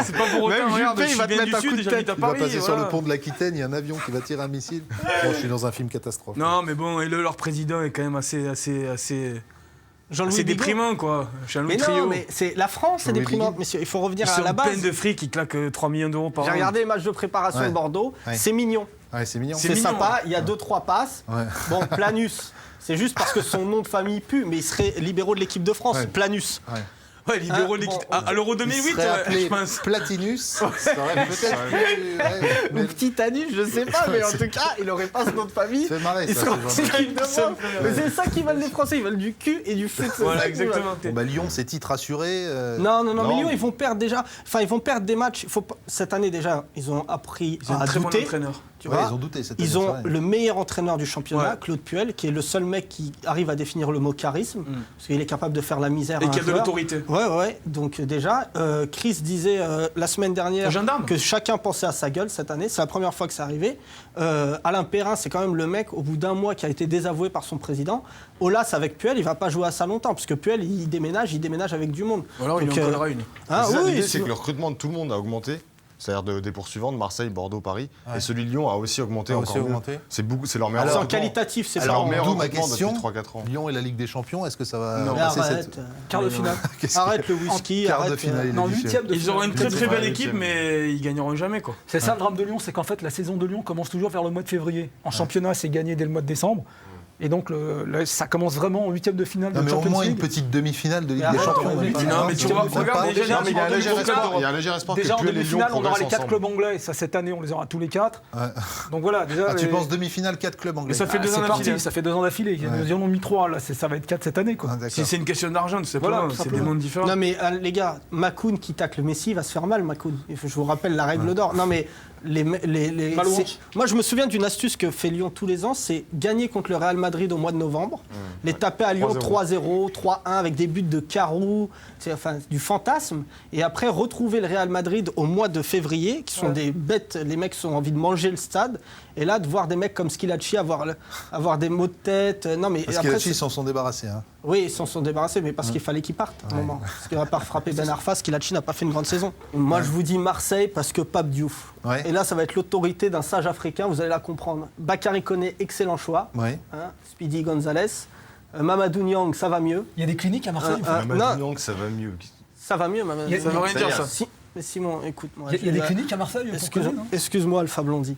[SPEAKER 3] c'est pas pour autant,
[SPEAKER 2] Même
[SPEAKER 3] regarde,
[SPEAKER 2] Juppé,
[SPEAKER 3] je
[SPEAKER 2] il va
[SPEAKER 3] suis
[SPEAKER 2] te
[SPEAKER 3] bien du
[SPEAKER 2] mettre un coup
[SPEAKER 3] sud
[SPEAKER 2] de
[SPEAKER 3] et j'habite à
[SPEAKER 2] tête.
[SPEAKER 1] Il va
[SPEAKER 3] Paris.
[SPEAKER 1] passer sur
[SPEAKER 3] voilà.
[SPEAKER 1] le pont de l'Aquitaine, il y a un avion qui va tirer un missile. Bon, je suis dans un film catastrophe.
[SPEAKER 3] Non, mais bon, et leur président est quand même assez
[SPEAKER 2] Jean-Louis Bigot.
[SPEAKER 3] déprimant, quoi. Jean-Louis
[SPEAKER 2] Mais non,
[SPEAKER 3] Trio.
[SPEAKER 2] mais la France, c'est
[SPEAKER 1] Jean-Louis
[SPEAKER 2] déprimante,
[SPEAKER 1] Bigot.
[SPEAKER 2] messieurs. Il faut revenir
[SPEAKER 3] Ils
[SPEAKER 2] à
[SPEAKER 3] sont
[SPEAKER 2] la
[SPEAKER 3] pleins
[SPEAKER 2] base.
[SPEAKER 3] de fric, ils claquent 3 millions d'euros par an.
[SPEAKER 2] J'ai regardé les matchs de préparation
[SPEAKER 1] Ouais.
[SPEAKER 2] de Bordeaux.
[SPEAKER 1] Ouais.
[SPEAKER 2] C'est mignon.
[SPEAKER 1] Ouais, c'est mignon.
[SPEAKER 3] C'est
[SPEAKER 2] C'est
[SPEAKER 3] mignon,
[SPEAKER 2] sympa.
[SPEAKER 3] hein.
[SPEAKER 2] Il y a 2-3 passes.
[SPEAKER 1] Ouais.
[SPEAKER 2] Bon, Planus. C'est juste parce que son nom de famille pue, mais il serait libéraux de l'équipe de France.
[SPEAKER 1] Ouais.
[SPEAKER 2] Planus.
[SPEAKER 1] Ouais.
[SPEAKER 3] Ouais, libéraux de
[SPEAKER 2] Bon,
[SPEAKER 3] l'équipe. À l'Euro
[SPEAKER 1] Il
[SPEAKER 3] 2008,
[SPEAKER 1] serait
[SPEAKER 3] ouais,
[SPEAKER 1] appelé
[SPEAKER 3] je pense.
[SPEAKER 1] Platinus. Ça aurait peut-être pu- ouais,
[SPEAKER 2] Ou
[SPEAKER 1] mais
[SPEAKER 2] petit Anus, je sais pas, mais en tout cas, il aurait pas ce nom de famille.
[SPEAKER 1] c'est marré,
[SPEAKER 2] Il
[SPEAKER 1] ça.
[SPEAKER 2] serait
[SPEAKER 1] c'est
[SPEAKER 2] en
[SPEAKER 1] gentil.
[SPEAKER 2] équipe de France. Mais c'est ça qu'ils veulent les Français. Ils veulent du cul et du foot. c'est
[SPEAKER 3] Voilà,
[SPEAKER 2] ça qu'ils veulent.
[SPEAKER 3] exactement.
[SPEAKER 1] Bon, bah, Lyon, c'est titre assuré.
[SPEAKER 2] Non, mais
[SPEAKER 4] Non.
[SPEAKER 2] Lyon, ils vont perdre déjà. Enfin, ils vont perdre des matchs. Cette année, déjà, ils ont appris
[SPEAKER 3] Ils ont un
[SPEAKER 2] à
[SPEAKER 3] très bon
[SPEAKER 2] douter.
[SPEAKER 3] entraîneur.
[SPEAKER 2] Tu
[SPEAKER 1] Ouais,
[SPEAKER 2] vois.
[SPEAKER 1] ils ont douté cette
[SPEAKER 2] Ils
[SPEAKER 1] année,
[SPEAKER 2] ont
[SPEAKER 1] c'est vrai.
[SPEAKER 2] le meilleur entraîneur du championnat,
[SPEAKER 3] Ouais.
[SPEAKER 2] Claude Puel, qui est le seul mec qui arrive à définir le mot charisme, parce qu'il est capable de faire la misère
[SPEAKER 3] Et
[SPEAKER 2] à un
[SPEAKER 3] qui a de
[SPEAKER 2] joueur.
[SPEAKER 3] l'autorité.
[SPEAKER 2] Ouais. Donc déjà, Chris disait la semaine dernière
[SPEAKER 3] Le gendarme.
[SPEAKER 2] que chacun pensait à sa gueule cette année. C'est la première fois que c'est arrivé. Alain Perrin, c'est quand même le mec, au bout d'un mois, qui a été désavoué par son président. Aulas, avec Puel, il va pas jouer à ça longtemps, parce que Puel, il déménage avec du monde.
[SPEAKER 3] Ou alors il
[SPEAKER 2] Donc,
[SPEAKER 3] en collera une.
[SPEAKER 2] hein,
[SPEAKER 4] C'est ça,
[SPEAKER 2] oui,
[SPEAKER 4] l'idée,
[SPEAKER 2] c'est-
[SPEAKER 4] c'est que le recrutement de tout le monde a augmenté. C'est-à-dire des poursuivants de Marseille, Bordeaux, Paris. Et celui de Lyon a aussi augmenté
[SPEAKER 1] A
[SPEAKER 4] encore
[SPEAKER 1] aussi
[SPEAKER 4] mieux.
[SPEAKER 1] augmenté.
[SPEAKER 4] C'est leur meilleur
[SPEAKER 2] c'est en
[SPEAKER 4] recrutement.
[SPEAKER 2] qualitatif, c'est
[SPEAKER 4] C'est
[SPEAKER 2] pas
[SPEAKER 4] leur
[SPEAKER 2] en-
[SPEAKER 4] meilleur
[SPEAKER 1] D'où ma
[SPEAKER 4] recrutement
[SPEAKER 1] question.
[SPEAKER 4] depuis 3-4 ans.
[SPEAKER 1] Lyon et la Ligue des Champions, est-ce que ça va
[SPEAKER 3] Non.
[SPEAKER 1] passer
[SPEAKER 2] Arrête,
[SPEAKER 1] cette...
[SPEAKER 5] Quart de finale.
[SPEAKER 1] Qu'est-ce
[SPEAKER 2] arrête le whisky,
[SPEAKER 1] Quart de
[SPEAKER 2] arrête.
[SPEAKER 1] finale, il
[SPEAKER 5] Non,
[SPEAKER 1] est du
[SPEAKER 5] huitième de
[SPEAKER 3] Ils auront une très très
[SPEAKER 4] Ouais,
[SPEAKER 3] belle équipe,
[SPEAKER 4] huitième.
[SPEAKER 3] mais ils gagneront jamais, quoi.
[SPEAKER 5] C'est ça le drame de Lyon, c'est qu'en fait la saison de Lyon commence toujours vers le mois de février. En championnat, c'est gagné dès le mois de décembre. Et donc ça commence vraiment en huitième de finale
[SPEAKER 1] Non,
[SPEAKER 5] de
[SPEAKER 1] mais au
[SPEAKER 5] Champions
[SPEAKER 1] moins une
[SPEAKER 5] League.
[SPEAKER 1] petite demi-finale de Ligue
[SPEAKER 2] Mais
[SPEAKER 1] des
[SPEAKER 2] arrête,
[SPEAKER 1] Champions.
[SPEAKER 2] non,
[SPEAKER 1] d'habitude.
[SPEAKER 3] non, mais tu vois,
[SPEAKER 1] Même
[SPEAKER 3] regarde,
[SPEAKER 1] pas.
[SPEAKER 3] déjà,
[SPEAKER 4] Non, mais il y a un léger
[SPEAKER 3] Déjà,
[SPEAKER 4] espoir, il y a un léger espoir que
[SPEAKER 5] Déjà en
[SPEAKER 4] Puel et Lyon
[SPEAKER 5] demi-finale, on aura les
[SPEAKER 4] progressent
[SPEAKER 5] 4
[SPEAKER 4] ensemble.
[SPEAKER 5] clubs anglais. Et ça, cette année, on les aura tous les 4.
[SPEAKER 1] Ouais.
[SPEAKER 5] Donc voilà, déjà.
[SPEAKER 1] Ah, tu
[SPEAKER 5] les-
[SPEAKER 1] penses demi-finale, 4 clubs anglais.
[SPEAKER 3] Mais ça fait deux ans
[SPEAKER 5] c'est
[SPEAKER 3] d'affilée.
[SPEAKER 5] parti, ça fait 2 ans d'affilée.
[SPEAKER 1] Ouais.
[SPEAKER 5] Ils en ont mis 3, là. Ça va être 4 cette année, quoi.
[SPEAKER 1] Ah, d'accord.
[SPEAKER 3] Si c'est une question d'argent, tout simplement,
[SPEAKER 5] Voilà, tout
[SPEAKER 3] c'est des
[SPEAKER 5] simplement.
[SPEAKER 3] mondes différents.
[SPEAKER 2] Non mais les gars, Makoun qui tacle Messi il va se faire mal, Makoun. Je vous rappelle la règle d'or. Non mais
[SPEAKER 5] Mal au hanche.
[SPEAKER 2] moi je me souviens d'une astuce que fait Lyon tous les ans, c'est gagner contre le Real Madrid au mois de novembre, les taper à Lyon 3-0, 3-1 avec des buts de Carrou, enfin du fantasme, et après retrouver le Real Madrid au mois de février, qui sont des bêtes, les mecs ont envie de manger le stade, et là de voir des mecs comme Skilacci avoir des maux de tête. Non mais
[SPEAKER 1] Parce
[SPEAKER 2] après,
[SPEAKER 1] que ils s'en sont débarrassés. Hein.
[SPEAKER 2] Oui, ils s'en sont débarrassés, mais parce qu'il fallait qu'ils partent à un moment. Parce qu'il va pas frapper Ben Arfa, Skilachi n'a pas fait une grande saison. Moi, je vous dis Marseille parce que Pape Diouf.
[SPEAKER 1] Ouais.
[SPEAKER 2] Et là, ça va être l'autorité d'un sage africain, vous allez la comprendre. Bakary Koné, excellent choix.
[SPEAKER 1] Ouais.
[SPEAKER 2] Speedy Gonzalez. Mamadou Niang, ça va mieux.
[SPEAKER 5] Il y a des cliniques à Marseille ou pas
[SPEAKER 4] Maintenant que ça va mieux.
[SPEAKER 2] Ça va mieux, Mamadou.
[SPEAKER 3] Ça veut rien dire, ça.
[SPEAKER 2] Mais Simon, écoute-moi.
[SPEAKER 5] Il y a des cliniques à Marseille pour Koné, non
[SPEAKER 2] Excuse-moi, Alpha Blondy.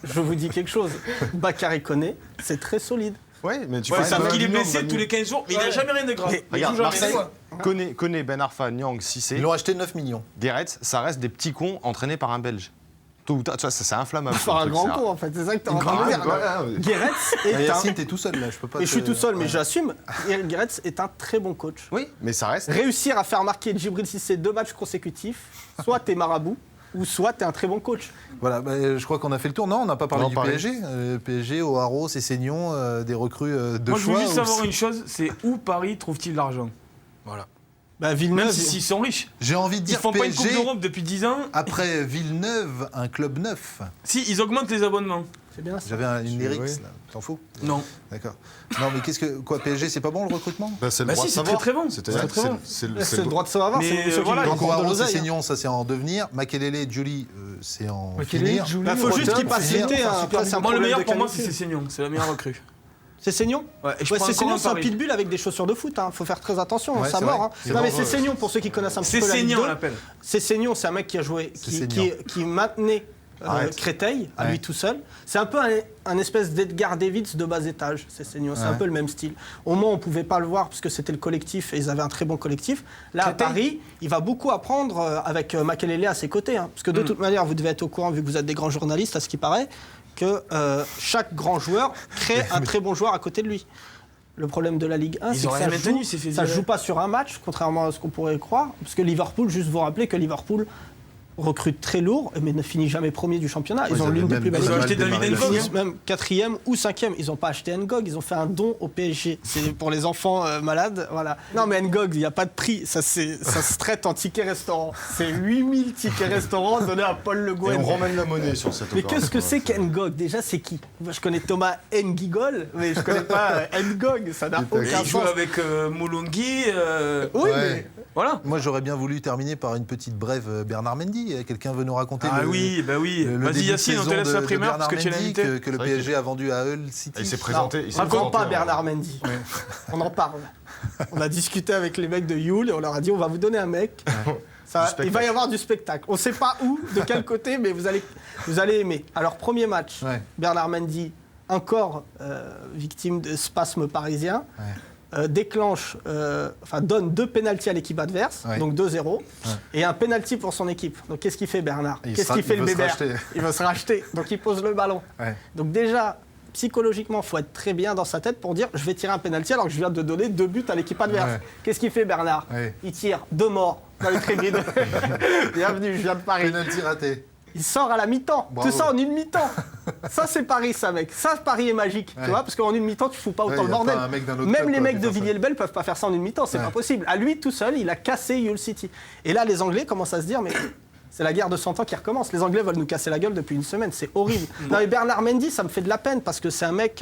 [SPEAKER 2] Je vous dis quelque chose. Bakary Koné, c'est très solide.
[SPEAKER 4] Ouais, mais tu
[SPEAKER 3] Ouais,
[SPEAKER 4] vois,
[SPEAKER 3] ça veut dire qu'il est
[SPEAKER 4] Niang
[SPEAKER 3] blessé
[SPEAKER 4] va
[SPEAKER 3] tous
[SPEAKER 4] mieux.
[SPEAKER 3] les 15 jours, mais il n'a jamais rien de grave. Il
[SPEAKER 4] Regarde,
[SPEAKER 3] joue jamais.
[SPEAKER 4] Marseille, Koné, Ben Arfa, Niang, Cissé,
[SPEAKER 1] Ils l'ont acheté 9 millions.
[SPEAKER 4] Guéret, ça reste des petits cons entraînés par un Belge. Tôt ou tard, tu vois, ça, c'est inflammable.
[SPEAKER 2] Enfin, un
[SPEAKER 4] ce truc,
[SPEAKER 2] grand
[SPEAKER 4] c'est
[SPEAKER 2] con, en fait. C'est ça que t'es en train de
[SPEAKER 4] Ah,
[SPEAKER 2] dire.
[SPEAKER 4] ouais.
[SPEAKER 2] Guéret
[SPEAKER 1] Ah,
[SPEAKER 2] est un...
[SPEAKER 1] Yacine, t'es tout seul là, je peux pas.
[SPEAKER 2] Et je suis tout seul, mais
[SPEAKER 1] Ouais.
[SPEAKER 2] j'assume. Guéret est un très bon coach.
[SPEAKER 4] Oui, mais ça reste.
[SPEAKER 2] Réussir à faire marquer Djibril Cissé 2 matchs consécutifs, soit t'es marabout, ou soit t'es un très bon coach.
[SPEAKER 1] Voilà, je crois qu'on a fait le tour. Non, on n'a pas parlé
[SPEAKER 4] Non,
[SPEAKER 1] du
[SPEAKER 4] pareil.
[SPEAKER 1] PSG. PSG, O'Haro, Cessignon, des recrues de
[SPEAKER 3] Moi, je
[SPEAKER 1] choix.
[SPEAKER 3] veux juste
[SPEAKER 1] ou
[SPEAKER 3] savoir
[SPEAKER 1] c'est-
[SPEAKER 3] une chose, c'est où Paris trouve-t-il l'argent? Voilà.
[SPEAKER 2] Bah,
[SPEAKER 3] Même
[SPEAKER 2] Villeneuve,
[SPEAKER 3] s'ils sont riches.
[SPEAKER 1] J'ai envie de
[SPEAKER 3] Ils
[SPEAKER 1] dire
[SPEAKER 3] font pas une Coupe
[SPEAKER 1] PSG,
[SPEAKER 3] d'Europe depuis 10 ans.
[SPEAKER 1] après Villeneuve, un club neuf.
[SPEAKER 3] Si, ils augmentent les abonnements.
[SPEAKER 2] c'est bien ça.
[SPEAKER 1] J'avais une lyrics,
[SPEAKER 4] oui.
[SPEAKER 1] là. T'en fous?
[SPEAKER 3] Non.
[SPEAKER 1] D'accord. Non, mais qu'est-ce que. Quoi, PSG, c'est pas bon le recrutement?
[SPEAKER 4] Bah, c'est le
[SPEAKER 3] Bah
[SPEAKER 4] droit
[SPEAKER 3] si,
[SPEAKER 4] de
[SPEAKER 3] c'est
[SPEAKER 4] savoir.
[SPEAKER 3] très, très bon.
[SPEAKER 4] C'est-à-dire
[SPEAKER 3] C'est très
[SPEAKER 4] que
[SPEAKER 3] bon.
[SPEAKER 2] C'est le droit de savoir,
[SPEAKER 3] Mais,
[SPEAKER 2] c'est ceux qui
[SPEAKER 3] voilà,
[SPEAKER 2] lui
[SPEAKER 1] Donc
[SPEAKER 2] rapportent de
[SPEAKER 1] O'Haro,
[SPEAKER 2] l'oseille, hein.
[SPEAKER 1] Cessignon, ça c'est en devenir. Makelele, Julie, c'est en
[SPEAKER 5] Makelele,
[SPEAKER 1] finir.
[SPEAKER 5] Julie,
[SPEAKER 2] Bah, faut juste
[SPEAKER 5] Rotten,
[SPEAKER 2] qu'il passe
[SPEAKER 1] finir.
[SPEAKER 2] l'été, hein,
[SPEAKER 5] Enfin,
[SPEAKER 2] après, c'est un
[SPEAKER 3] Moi, le
[SPEAKER 2] problème
[SPEAKER 3] meilleur
[SPEAKER 2] de
[SPEAKER 3] pour moi, c'est
[SPEAKER 2] qualité.
[SPEAKER 3] Cessignon. C'est la meilleure recrue.
[SPEAKER 2] C'est Seignon
[SPEAKER 3] Ouais, et je
[SPEAKER 2] Ouais,
[SPEAKER 3] prends
[SPEAKER 2] c'est
[SPEAKER 3] encore
[SPEAKER 2] Seignon,
[SPEAKER 3] un
[SPEAKER 2] c'est un
[SPEAKER 3] pari.
[SPEAKER 2] pitbull avec des chaussures de foot. Faut faire très attention,
[SPEAKER 1] Ouais,
[SPEAKER 2] ça
[SPEAKER 1] c'est
[SPEAKER 2] mord.
[SPEAKER 1] vrai.
[SPEAKER 2] Hein.
[SPEAKER 1] C'est
[SPEAKER 2] Non, mais
[SPEAKER 1] dangereux.
[SPEAKER 2] c'est Seignon, pour ceux qui connaissent un petit
[SPEAKER 3] C'est
[SPEAKER 2] peu la Ligue
[SPEAKER 3] Seignon, on
[SPEAKER 2] 2.
[SPEAKER 3] l'appelle.
[SPEAKER 2] C'est Seignon, c'est un mec qui a joué,
[SPEAKER 1] C'est
[SPEAKER 2] qui maintenait
[SPEAKER 1] Arrête.
[SPEAKER 2] Créteil à
[SPEAKER 1] Ouais.
[SPEAKER 2] lui tout seul. C'est un peu un espèce d'Edgar Davids de bas étage, c'est Seignon. C'est un
[SPEAKER 1] Ouais.
[SPEAKER 2] peu le même style. Au moins, on pouvait pas le voir parce que c'était le collectif et ils avaient un très bon collectif. Là,
[SPEAKER 3] Créteil.
[SPEAKER 2] à Paris, il va beaucoup apprendre avec Makelele à ses côtés. Hein. Parce que de toute manière, vous devez être au courant, vu que vous êtes des grands journalistes, à ce qui paraît, que chaque grand joueur crée un très bon joueur à côté de lui. Le problème de la Ligue 1,
[SPEAKER 3] Ils
[SPEAKER 2] c'est
[SPEAKER 3] ont
[SPEAKER 2] que
[SPEAKER 3] rien
[SPEAKER 2] ça
[SPEAKER 3] maintenu,
[SPEAKER 2] joue,
[SPEAKER 3] c'est fait
[SPEAKER 2] ça
[SPEAKER 3] virer.
[SPEAKER 2] joue pas sur un match, contrairement à ce qu'on pourrait croire. Parce que Liverpool, juste vous rappeler que Liverpool recrute très lourd, mais ne finit jamais premier du championnat. Ils
[SPEAKER 1] Ouais,
[SPEAKER 2] ont
[SPEAKER 1] ils
[SPEAKER 2] l'une
[SPEAKER 1] avaient
[SPEAKER 2] des plus
[SPEAKER 1] même
[SPEAKER 2] belles
[SPEAKER 3] Ils ont
[SPEAKER 1] mal
[SPEAKER 3] acheté
[SPEAKER 1] démarré
[SPEAKER 3] David
[SPEAKER 1] la
[SPEAKER 3] Ngog,
[SPEAKER 2] Ils
[SPEAKER 1] saison.
[SPEAKER 3] hein.
[SPEAKER 2] finissent même 4e ou 5e. Ils n'ont pas acheté Ngog, ils ont fait un don au PSG. C'est pour les enfants malades. Voilà. Non, mais Ngog, il n'y a pas de prix. Ça se traite en tickets restaurant. C'est 8000 tickets restaurant donnés à Paul Le
[SPEAKER 4] Et
[SPEAKER 2] Guen.
[SPEAKER 4] on ramène la monnaie sur cette
[SPEAKER 2] Mais
[SPEAKER 4] opération.
[SPEAKER 2] qu'est-ce que c'est qu'Ngog? Déjà, c'est qui? Moi, je connais Thomas Ngigol, mais je connais pas Ngog. Ça n'a
[SPEAKER 3] Et
[SPEAKER 2] aucun
[SPEAKER 3] il joue
[SPEAKER 2] sens.
[SPEAKER 3] avec Moulongui.
[SPEAKER 2] Oui,
[SPEAKER 1] Ouais.
[SPEAKER 2] mais
[SPEAKER 3] Voilà.
[SPEAKER 1] Moi, j'aurais bien voulu terminer par une petite brève Bernard Mendy. Quelqu'un veut nous raconter
[SPEAKER 3] Ah
[SPEAKER 1] le,
[SPEAKER 3] oui, bah oui.
[SPEAKER 1] le
[SPEAKER 3] Vas-y
[SPEAKER 1] début de
[SPEAKER 3] Yacine, on te
[SPEAKER 1] saison
[SPEAKER 3] laisse
[SPEAKER 1] de
[SPEAKER 3] la primeur
[SPEAKER 1] Bernard
[SPEAKER 3] parce que tu es
[SPEAKER 1] Mendy,
[SPEAKER 3] l'invité.
[SPEAKER 1] que le
[SPEAKER 4] vrai
[SPEAKER 1] PSG a vendu à Hull City.
[SPEAKER 4] Il s'est présenté. il s'est
[SPEAKER 2] raconte pas
[SPEAKER 4] présenté,
[SPEAKER 2] Bernard Mendy. On en parle. On a discuté avec les mecs de Yule et on leur a dit on va vous donner un mec. Il va y avoir du spectacle. On ne sait pas où, de quel côté, mais vous allez aimer. Alors, premier match,
[SPEAKER 1] Ouais.
[SPEAKER 2] Bernard Mendy, encore victime de spasmes parisiens,
[SPEAKER 1] Ouais.
[SPEAKER 2] donne 2 pénaltys à l'équipe adverse,
[SPEAKER 1] Ouais.
[SPEAKER 2] donc 2-0, et un pénalty pour son équipe. Donc, qu'est-ce qu'il fait Bernard?
[SPEAKER 1] Il
[SPEAKER 2] Qu'est-ce
[SPEAKER 1] sera-
[SPEAKER 2] qu'il fait
[SPEAKER 1] il
[SPEAKER 2] le
[SPEAKER 1] veut se
[SPEAKER 2] bébé?
[SPEAKER 1] racheter.
[SPEAKER 2] Il veut se racheter. Donc, il pose le ballon.
[SPEAKER 1] Ouais.
[SPEAKER 2] Donc, déjà, psychologiquement, il faut être très bien dans sa tête pour dire je vais tirer un pénalty alors que je viens de donner 2 buts à l'équipe adverse.
[SPEAKER 1] Ouais.
[SPEAKER 2] Qu'est-ce qu'il fait Bernard?
[SPEAKER 1] Ouais.
[SPEAKER 2] Il tire 2 morts dans les tribunes. Bienvenue, je viens de Paris.
[SPEAKER 1] Penalty raté.
[SPEAKER 2] Il sort à la mi-temps.
[SPEAKER 1] Bravo.
[SPEAKER 2] Tout ça en une mi-temps. Ça, c'est Paris, ça, mec. Ça, Paris est magique.
[SPEAKER 1] Ouais.
[SPEAKER 2] Tu vois, parce qu'en une mi-temps, tu fous pas
[SPEAKER 1] Ouais,
[SPEAKER 2] autant
[SPEAKER 1] y
[SPEAKER 2] le
[SPEAKER 1] a
[SPEAKER 2] bordel.
[SPEAKER 1] pas un mec d'un autre
[SPEAKER 2] Même
[SPEAKER 1] club,
[SPEAKER 2] les
[SPEAKER 1] quoi,
[SPEAKER 2] mecs
[SPEAKER 1] qui
[SPEAKER 2] de
[SPEAKER 1] fait ça.
[SPEAKER 2] Villiers-le-Bel peuvent pas faire ça en une mi-temps. C'est
[SPEAKER 1] Ouais.
[SPEAKER 2] pas possible. À lui, tout seul, il a cassé Hull City. Et là, les Anglais commencent à se dire, mais c'est la guerre de 100 ans qui recommence. Les Anglais veulent nous casser la gueule depuis une semaine. C'est horrible. Non, mais Bernard Mendy, ça me fait de la peine parce que c'est un mec.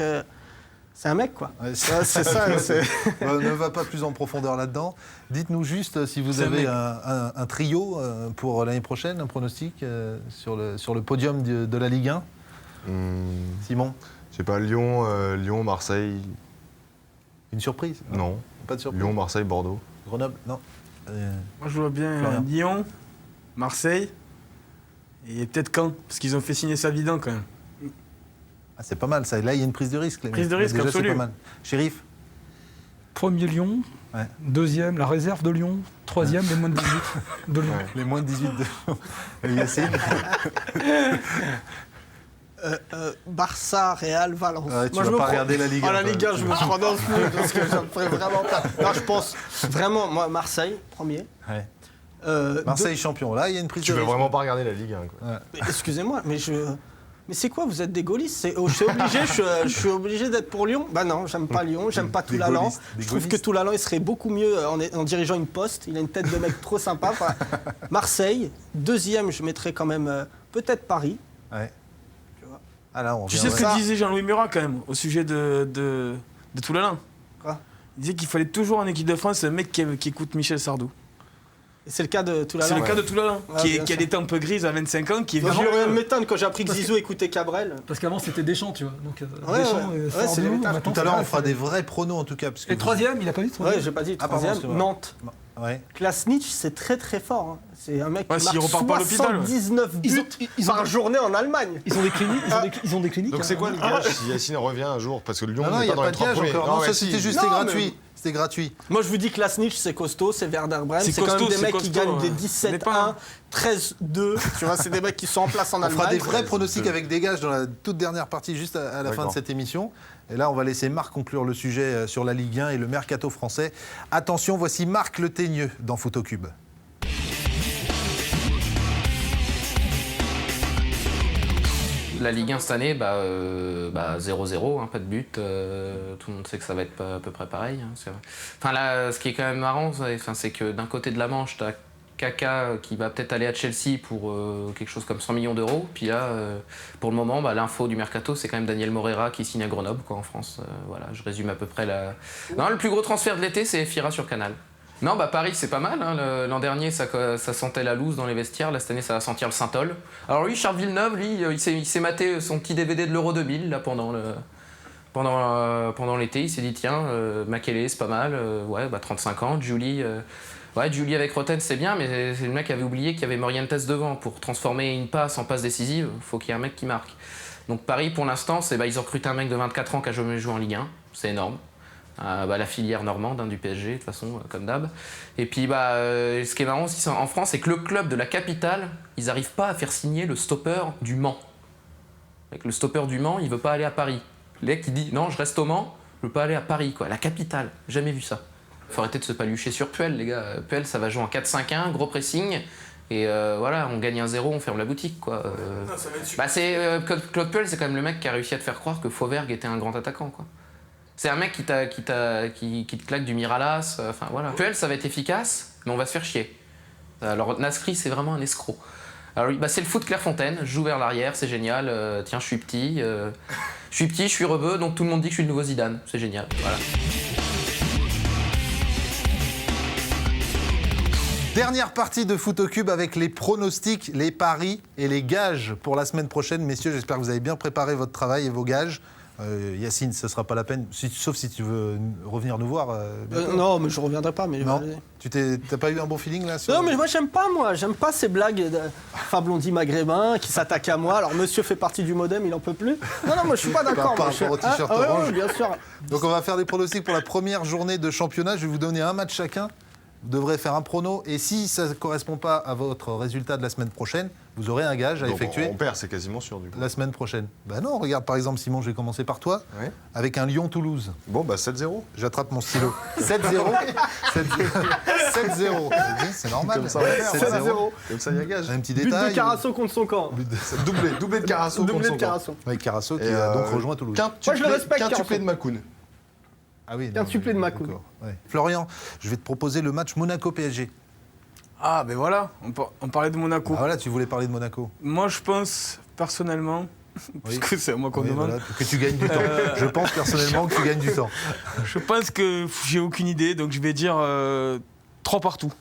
[SPEAKER 2] C'est un mec, quoi.
[SPEAKER 1] Ouais,
[SPEAKER 2] Ouais, c'est ça. c'est-
[SPEAKER 1] On ne va pas plus en profondeur là-dedans. Dites-nous juste si vous
[SPEAKER 3] C'est un
[SPEAKER 1] avez
[SPEAKER 3] mec.
[SPEAKER 1] un trio pour l'année prochaine, un pronostic sur le podium de la Ligue 1. Simon,
[SPEAKER 4] Je sais pas, Lyon, Marseille.
[SPEAKER 1] une surprise?
[SPEAKER 4] Non.
[SPEAKER 1] Pas de surprise.
[SPEAKER 4] Lyon, Marseille, Bordeaux.
[SPEAKER 1] Grenoble? Non.
[SPEAKER 3] Moi, je vois bien
[SPEAKER 1] Florian.
[SPEAKER 3] Lyon, Marseille et peut-être Caen, parce qu'ils ont fait signer Savidan quand même.
[SPEAKER 1] Ah, c'est pas mal ça. Là, il y a une prise de risque. Les
[SPEAKER 3] Prise
[SPEAKER 1] mecs.
[SPEAKER 3] de risque
[SPEAKER 1] Déjà,
[SPEAKER 3] absolue.
[SPEAKER 1] c'est pas mal. Shérif?
[SPEAKER 5] Premier Lyon,
[SPEAKER 1] Ouais.
[SPEAKER 5] deuxième la réserve de Lyon, troisième les moins de 18 de Lyon.
[SPEAKER 1] Les moins de 18 de Yacine.
[SPEAKER 2] Barça, Real, Valence.
[SPEAKER 1] Ouais, tu
[SPEAKER 2] Moi,
[SPEAKER 1] vas
[SPEAKER 2] je me
[SPEAKER 1] pas
[SPEAKER 2] prends-
[SPEAKER 1] regarder la Ligue 1,
[SPEAKER 2] Ah, la
[SPEAKER 1] toi.
[SPEAKER 2] Ligue 1, je me prononce plus parce que ça me ferait vraiment peur. Non, je pense vraiment, moi, Marseille, premier.
[SPEAKER 1] Ouais.
[SPEAKER 2] Euh,
[SPEAKER 1] Marseille champion. Là, il y a une prise
[SPEAKER 4] Tu
[SPEAKER 1] de
[SPEAKER 4] veux
[SPEAKER 1] risque.
[SPEAKER 4] vraiment pas regarder la Ligue 1, quoi.
[SPEAKER 2] Mais excusez-moi, mais c'est quoi, vous êtes des gaullistes? Je suis obligé d'être pour Lyon? Bah non, j'aime pas Lyon, j'aime pas
[SPEAKER 1] Des
[SPEAKER 2] Toulalan.
[SPEAKER 1] gaullistes, des
[SPEAKER 2] Je trouve que
[SPEAKER 1] gaullistes.
[SPEAKER 2] Toulalan, il serait beaucoup mieux en dirigeant une poste. Il a une tête de mec trop sympa. Enfin, Marseille, deuxième, je mettrais quand même peut-être Paris.
[SPEAKER 1] Ouais.
[SPEAKER 2] Tu vois.
[SPEAKER 1] Ah là, on
[SPEAKER 3] Tu sais ce
[SPEAKER 1] reviendrait.
[SPEAKER 3] que disait Jean-Louis Murat quand même au sujet de Toulalan?
[SPEAKER 2] Quoi ?
[SPEAKER 3] Il disait qu'il fallait toujours en équipe de France un mec qui écoute Michel Sardou.
[SPEAKER 2] Et c'est le cas de Toulala.
[SPEAKER 3] C'est le cas de Toulala,
[SPEAKER 2] Ouais,
[SPEAKER 3] qui
[SPEAKER 2] bien
[SPEAKER 3] a
[SPEAKER 2] sûr.
[SPEAKER 3] des temps un peu grises à 25 ans, qui est
[SPEAKER 2] Moi,
[SPEAKER 3] vraiment...
[SPEAKER 2] je m'étonne quand j'ai appris que Zizou écoutait Cabrel.
[SPEAKER 5] Parce qu'avant, c'était Deschamps, tu vois. Donc,
[SPEAKER 2] Ouais,
[SPEAKER 5] Deschamps
[SPEAKER 2] ouais.
[SPEAKER 5] et
[SPEAKER 2] Ouais,
[SPEAKER 5] Sardou,
[SPEAKER 2] c'est l'état.
[SPEAKER 5] maintenant,
[SPEAKER 1] Tout à l'heure,
[SPEAKER 5] c'est
[SPEAKER 1] on fera
[SPEAKER 5] vrai,
[SPEAKER 1] des vrais pronos en tout cas. Parce que
[SPEAKER 5] Et le troisième, il a pas dit
[SPEAKER 2] Ouais,
[SPEAKER 5] troisième.
[SPEAKER 2] j'ai pas dit.
[SPEAKER 1] Ah, pardon,
[SPEAKER 2] Troisième,
[SPEAKER 1] excuse-moi.
[SPEAKER 2] Nantes.
[SPEAKER 1] Ouais.
[SPEAKER 2] Klasnic, c'est très très fort. Hein. C'est un mec
[SPEAKER 3] Ouais,
[SPEAKER 2] qui
[SPEAKER 3] s'il
[SPEAKER 2] marque
[SPEAKER 3] repart pas à l'hôpital, ouais.
[SPEAKER 2] 79 buts par journée en Allemagne.
[SPEAKER 5] Ils ont des cliniques. Ils ont des cliniques.
[SPEAKER 4] Donc c'est quoi le gage si Yacine revient un jour? Parce que Lyon
[SPEAKER 1] Non, non,
[SPEAKER 4] n'est
[SPEAKER 1] il n'y
[SPEAKER 4] pas
[SPEAKER 1] a
[SPEAKER 4] dans
[SPEAKER 1] pas
[SPEAKER 4] les
[SPEAKER 1] de
[SPEAKER 4] 3
[SPEAKER 1] gage
[SPEAKER 4] premiers.
[SPEAKER 1] encore. Non,
[SPEAKER 4] ouais,
[SPEAKER 1] ça
[SPEAKER 4] si.
[SPEAKER 1] c'était juste
[SPEAKER 2] Non, mais-
[SPEAKER 1] gratuit. C'était gratuit.
[SPEAKER 2] Moi, je vous dis Klasnic, c'est costaud, c'est Werder Bremen.
[SPEAKER 3] C'est
[SPEAKER 2] C'est quand même
[SPEAKER 3] costaud,
[SPEAKER 2] des
[SPEAKER 3] c'est
[SPEAKER 2] mecs qui
[SPEAKER 3] costaud,
[SPEAKER 2] gagnent des
[SPEAKER 3] ouais.
[SPEAKER 2] 17-1, 13-2. Tu vois, c'est des mecs qui sont en place en
[SPEAKER 1] On
[SPEAKER 2] Allemagne.
[SPEAKER 1] fera des vrais pronostics avec des gages dans la toute dernière partie, juste à la fin de
[SPEAKER 4] D'accord.
[SPEAKER 1] cette émission. Et là, on va laisser Marc conclure le sujet sur la Ligue 1 et le mercato français. Attention, voici Marc Le Teigneux dans Photocube.
[SPEAKER 7] La Ligue 1 cette année, 0-0, hein, pas de but. Tout le monde sait que ça va être à peu près pareil. Hein, enfin, là, ce qui est quand même marrant, c'est que d'un côté de la Manche, tu as Kaka qui va peut-être aller à Chelsea pour quelque chose comme 100 millions d'euros. Puis là, pour le moment, l'info du mercato, c'est quand même Daniel Moreira qui signe à Grenoble, quoi, en France. Voilà, je résume à peu près la... Non, le plus gros transfert de l'été, c'est Fira sur Canal. Non, Paris, c'est pas mal. Hein. L'an dernier, ça sentait la loose dans les vestiaires. Là, cette année, ça va sentir le Saint-Ol. Alors lui, Charles Villeneuve, il s'est maté son petit DVD de l'Euro 2000 là, pendant l'été. Il s'est dit, tiens, Makélé, c'est pas mal. 35 ans. Julie avec Roten, c'est bien, mais c'est le mec qui avait oublié qu'il y avait Morientes devant. Pour transformer une passe en passe décisive, il faut qu'il y ait un mec qui marque. Donc Paris, pour l'instant, ils ont recruté un mec de 24 ans qui a jamais joué en Ligue 1. C'est énorme. La filière normande du PSG, de toute façon, comme d'hab. Et puis, ce qui est marrant aussi en France, c'est que le club de la capitale, ils n'arrivent pas à faire signer le stopper du Mans. Avec le stopper du Mans, il ne veut pas aller à Paris. Le mec, il dit non, je reste au Mans, je ne veux pas aller à Paris, quoi. La capitale, jamais vu ça. Faut arrêter de se palucher sur Puel, les gars. Puel, ça va jouer en 4-5-1, gros pressing. Et on gagne 1-0, on ferme la boutique, quoi. Claude Puel, c'est quand même le mec qui a réussi à te faire croire que Fauvergue était un grand attaquant, quoi. C'est un mec qui te claque du Miralas, voilà. Puel, ça va être efficace, mais on va se faire chier. Alors Nasri, c'est vraiment un escroc. Alors c'est le foot Clairefontaine, je joue vers l'arrière, c'est génial. Tiens, je suis petit, je suis rebeu, donc tout le monde dit que je suis le nouveau Zidane. C'est génial, voilà.
[SPEAKER 1] Dernière partie de Photocube avec les pronostics, les paris et les gages pour la semaine prochaine. Messieurs, j'espère que vous avez bien préparé votre travail et vos gages. Yacine, ce ne sera pas la peine, sauf si tu veux revenir nous voir.
[SPEAKER 2] Non, mais je reviendrai pas. Mais
[SPEAKER 1] non. Tu n'as pas eu un bon feeling là
[SPEAKER 2] Non, mais moi j'aime pas ces blagues de Fablondi maghrébin qui s'attaque à moi. Alors monsieur fait partie du modem, il en peut plus. Non, moi je suis pas d'accord.
[SPEAKER 1] Par rapport au t-shirt orange.
[SPEAKER 2] Oui, bien sûr.
[SPEAKER 1] Donc on va faire des pronostics pour la première journée de championnat. Je vais vous donner un match chacun. Vous devrez faire un prono et si ça ne correspond pas à votre résultat de la semaine prochaine, vous aurez un gage à effectuer.
[SPEAKER 4] On perd, c'est quasiment sûr du coup.
[SPEAKER 1] La semaine prochaine. Non, regarde par exemple Simon, je vais commencer par toi, avec un Lyon-Toulouse.
[SPEAKER 4] Bon, 7-0.
[SPEAKER 1] J'attrape mon stylo. 7-0. 7-0. C'est normal.
[SPEAKER 4] Comme ça, on perd.
[SPEAKER 2] 7-0.
[SPEAKER 4] Comme ça, il y a gage.
[SPEAKER 1] Un petit
[SPEAKER 2] But
[SPEAKER 1] détail.
[SPEAKER 2] de Carasso contre son camp.
[SPEAKER 4] Doublé de Carasso.
[SPEAKER 2] Doublé de Carasso.
[SPEAKER 1] Avec Carasso qui a donc rejoint Toulouse.
[SPEAKER 2] Moi, je le respecte,
[SPEAKER 4] Quintuplé de Makoun.
[SPEAKER 1] Ah oui,
[SPEAKER 2] Quintuplé de Makoun.
[SPEAKER 1] Ouais. Florian, je vais te proposer le match Monaco-PSG.
[SPEAKER 3] Ah, ben voilà, on parlait de Monaco.
[SPEAKER 1] Ah voilà, tu voulais parler de Monaco.
[SPEAKER 3] Moi, je pense, personnellement, puisque c'est à moi qu'on demande,
[SPEAKER 1] voilà, que tu gagnes du temps. Je pense personnellement que tu gagnes du temps.
[SPEAKER 3] je pense que j'ai aucune idée, donc je vais dire 3 partout.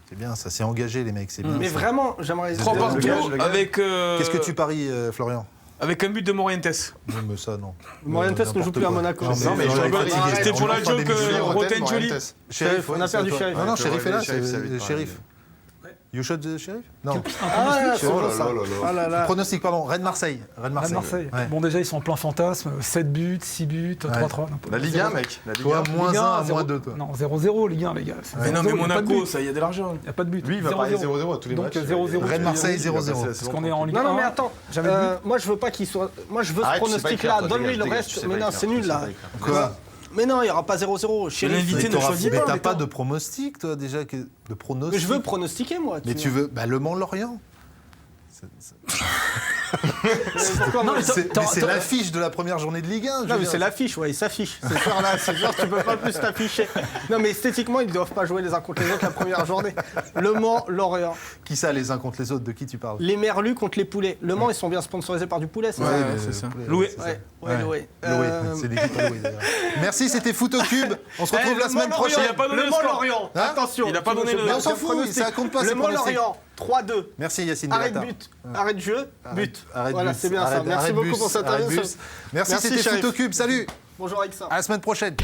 [SPEAKER 1] C'est bien, ça s'est engagé les mecs, c'est bien.
[SPEAKER 2] Mais
[SPEAKER 1] ça.
[SPEAKER 2] vraiment, j'aimerais...
[SPEAKER 3] 3
[SPEAKER 1] Le
[SPEAKER 3] partout
[SPEAKER 4] gage, le gage.
[SPEAKER 3] avec...
[SPEAKER 1] Qu'est-ce que tu paries, Florian?
[SPEAKER 3] Avec un but de Morientes.
[SPEAKER 1] Non, mais ça, non.
[SPEAKER 2] Morientes ne joue plus à Monaco.
[SPEAKER 1] Non, mais
[SPEAKER 3] je rigole, c'était pour la joke, Roten Jolie.
[SPEAKER 1] Sheriff,
[SPEAKER 2] on a perdu Sheriff.
[SPEAKER 1] Non, Sheriff est là,
[SPEAKER 4] Sheriff, ça
[SPEAKER 1] c'est
[SPEAKER 4] va vite
[SPEAKER 1] Sheriff. You shot the Sheriff? Non.
[SPEAKER 2] Ah, c'est
[SPEAKER 4] Oh
[SPEAKER 2] bon,
[SPEAKER 4] là
[SPEAKER 2] ça.
[SPEAKER 4] là là là.
[SPEAKER 2] Ah là là.
[SPEAKER 1] Pronostic, pardon, Rennes-Marseille.
[SPEAKER 5] Marseille.
[SPEAKER 1] Ouais.
[SPEAKER 5] Bon, déjà, ils sont en plein fantasme. 7 buts, 6 buts, 3-3.
[SPEAKER 4] La Ligue 1, mec. La Ligue
[SPEAKER 1] Toi,
[SPEAKER 4] 1.
[SPEAKER 1] moins
[SPEAKER 5] Ligue
[SPEAKER 1] 1 à
[SPEAKER 5] 0.
[SPEAKER 1] moins 2, toi.
[SPEAKER 5] Non, 0-0, Ligue 1, les gars.
[SPEAKER 3] Mais non, mais
[SPEAKER 5] 0-0, il y a pas de
[SPEAKER 3] Monaco,
[SPEAKER 5] but.
[SPEAKER 3] ça, il y a de l'argent.
[SPEAKER 5] Il n'y a pas de but.
[SPEAKER 4] Lui, il va parier 0-0 à tous les
[SPEAKER 5] Donc,
[SPEAKER 4] matchs.
[SPEAKER 5] 0-0.
[SPEAKER 1] Rennes-Marseille, 0-0.
[SPEAKER 5] Parce qu'on est en Ligue 1.
[SPEAKER 2] Non, mais attends.
[SPEAKER 5] Jamais de but.
[SPEAKER 2] Moi, je veux pas qu'il soit... Moi, je veux ce
[SPEAKER 4] Arrête, tu sais pas
[SPEAKER 2] pronostic-là.
[SPEAKER 4] écrire, toi,
[SPEAKER 2] Donne-lui le
[SPEAKER 4] dégage, tu
[SPEAKER 2] reste.
[SPEAKER 4] sais
[SPEAKER 2] Mais
[SPEAKER 4] pas
[SPEAKER 2] non,
[SPEAKER 4] écrire,
[SPEAKER 2] c'est
[SPEAKER 4] tu
[SPEAKER 2] nul,
[SPEAKER 4] sais
[SPEAKER 2] là.
[SPEAKER 4] pas écrire.
[SPEAKER 1] Quoi?
[SPEAKER 2] Mais non, il n'y aura pas 0-0. Sheriff.
[SPEAKER 3] L'invité ne choisit
[SPEAKER 1] Mais
[SPEAKER 3] pas.
[SPEAKER 1] t'as
[SPEAKER 3] mais
[SPEAKER 1] pas
[SPEAKER 3] attends.
[SPEAKER 1] de pronostic, toi, déjà, de pronostic.
[SPEAKER 2] Mais je veux pronostiquer, moi.
[SPEAKER 1] Mais tu veux... Le Mans-Lorient.
[SPEAKER 5] Non, mais
[SPEAKER 1] C'est l'affiche de la première journée de Ligue 1.
[SPEAKER 2] Non, mais c'est l'affiche, ouais, il s'affiche. C'est genre là, c'est genre tu peux pas plus t'afficher. Non, mais esthétiquement, ils ne doivent pas jouer les uns contre les autres la première journée. Le Mans, Lorient.
[SPEAKER 1] Qui ça, les uns contre les autres? De qui tu parles?
[SPEAKER 2] Les Merlus contre les Poulets. Le Mans, ils sont bien sponsorisés par du poulet, c'est ça?
[SPEAKER 1] Ouais,
[SPEAKER 3] c'est ça.
[SPEAKER 1] Loué.
[SPEAKER 2] Ouais, Loué.
[SPEAKER 1] C'est l'équipe à Loué, d'ailleurs. Merci, c'était Foot au Cube. On se retrouve la semaine prochaine.
[SPEAKER 3] Il a pas donné
[SPEAKER 2] Le
[SPEAKER 3] le
[SPEAKER 2] Mans,
[SPEAKER 3] score.
[SPEAKER 2] Lorient.
[SPEAKER 1] Hein?
[SPEAKER 2] Attention.
[SPEAKER 3] Il a pas donné le-
[SPEAKER 1] Mais on s'en fout, ça compte pas,
[SPEAKER 2] Le
[SPEAKER 1] c'est
[SPEAKER 2] Mans,
[SPEAKER 1] pronostic.
[SPEAKER 2] Lorient. 3-2.
[SPEAKER 1] Merci Yacine
[SPEAKER 2] Arrête
[SPEAKER 1] Delata.
[SPEAKER 2] but. Arrête jeu. But.
[SPEAKER 1] Arrête
[SPEAKER 2] Voilà,
[SPEAKER 1] bus.
[SPEAKER 2] c'est bien ça.
[SPEAKER 1] Arrête-
[SPEAKER 2] Merci
[SPEAKER 1] arrête
[SPEAKER 2] beaucoup
[SPEAKER 1] bus.
[SPEAKER 2] pour cette
[SPEAKER 1] Arrête
[SPEAKER 2] interview.
[SPEAKER 1] bus. Merci,
[SPEAKER 2] Merci,
[SPEAKER 1] c'était
[SPEAKER 2] Chérif.
[SPEAKER 1] Foot au Cube. Salut.
[SPEAKER 2] Bonjour Aïssa.
[SPEAKER 1] À la semaine prochaine.